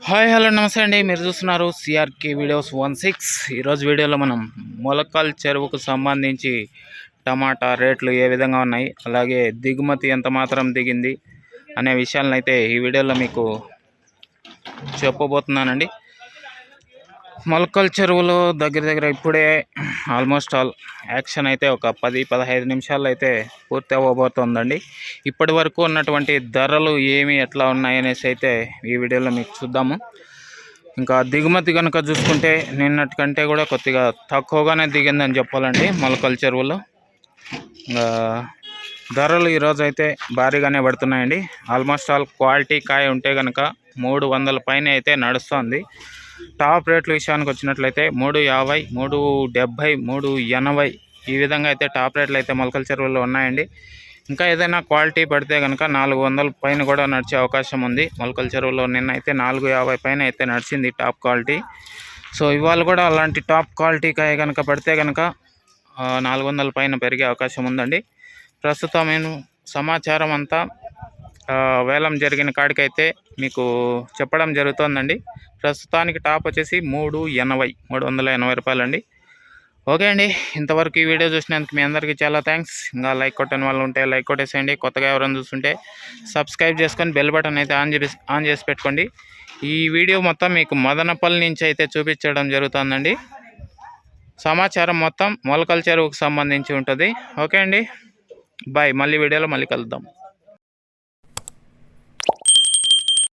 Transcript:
Hi hello నమస్తే అండి. మీరు చూస్తున్నారు సిఆర్కే వీడియోస్ 16. ఈరోజు వీడియోలో మనం మొలకల్ చెరువుకు సంబంధించి టమాటా రేట్లు ఏ విధంగా ఉన్నాయి, అలాగే దిగుమతి ఎంత మాత్రం దిగింది అనే విషయాలను అయితే ఈ వీడియోలో మీకు చెప్పబోతున్నానండి. మొలకల్ చెరువులో దగ్గర ఇప్పుడే ఆల్మోస్ట్ ఆల్ యాక్షన్ అయితే ఒక 10-15 నిమిషాల్లో అయితే పూర్తి అవ్వబోతోందండి. ఇప్పటి వరకు ఉన్నటువంటి ధరలు ఎట్లా ఉన్నాయనేసి అయితే ఈ వీడియోలో మీకు చూద్దాము. ఇంకా దిగుమతి కనుక చూసుకుంటే నిన్నటి కంటే కూడా కొద్దిగా తక్కువగానే దిగిందని చెప్పాలండి మొలకల్ చెరువులో. ధరలు ఈరోజు అయితే భారీగానే పడుతున్నాయండి. ఆల్మోస్ట్ ఆల్ క్వాలిటీ కాయ ఉంటే కనుక 300 పైన అయితే నడుస్తుంది. టాప్ రేట్ల విషయానికి వచ్చినట్లయితే 350, 370, 380 ఈ విధంగా అయితే టాప్ రేట్లు అయితే మొలకల్ చెరువుల్లో ఉన్నాయండి. ఇంకా ఏదైనా క్వాలిటీ పడితే కనుక 400 పైన కూడా నడిచే అవకాశం ఉంది. మొలకల్ చెరువులో నిన్న అయితే 450 పైన అయితే నడిచింది టాప్ క్వాలిటీ. సో ఇవాళ కూడా అలాంటి టాప్ క్వాలిటీ కాయ కనుక పడితే కనుక 400 పైన పెరిగే అవకాశం ఉందండి. ప్రస్తుతం నేను సమాచారం అంతా వేలం జరిగిన కాడికైతే మీకు చెప్పడం జరుగుతుందండి. ప్రస్తుతానికి టాప్ వచ్చేసి 380 రూపాయలండి. ఓకే అండి, ఇంతవరకు ఈ వీడియో చూసినందుకు మీ అందరికీ చాలా థ్యాంక్స్. ఇంకా లైక్ కొట్టని వాళ్ళు ఉంటే లైక్ కొట్టేసేయండి. కొత్తగా ఎవరైనా చూస్తుంటే సబ్స్క్రైబ్ చేసుకొని బెల్ బటన్ అయితే ఆన్ చేసి పెట్టుకోండి. ఈ వీడియో మొత్తం మీకు మదనపల్లి నుంచి అయితే చూపించడం జరుగుతుందండి. సమాచారం మొత్తం మొలకల్ చెరువుకు సంబంధించి ఉంటుంది. ఓకే అండి, బాయ్. మళ్ళీ వీడియోలో మళ్ళీ కలుద్దాం.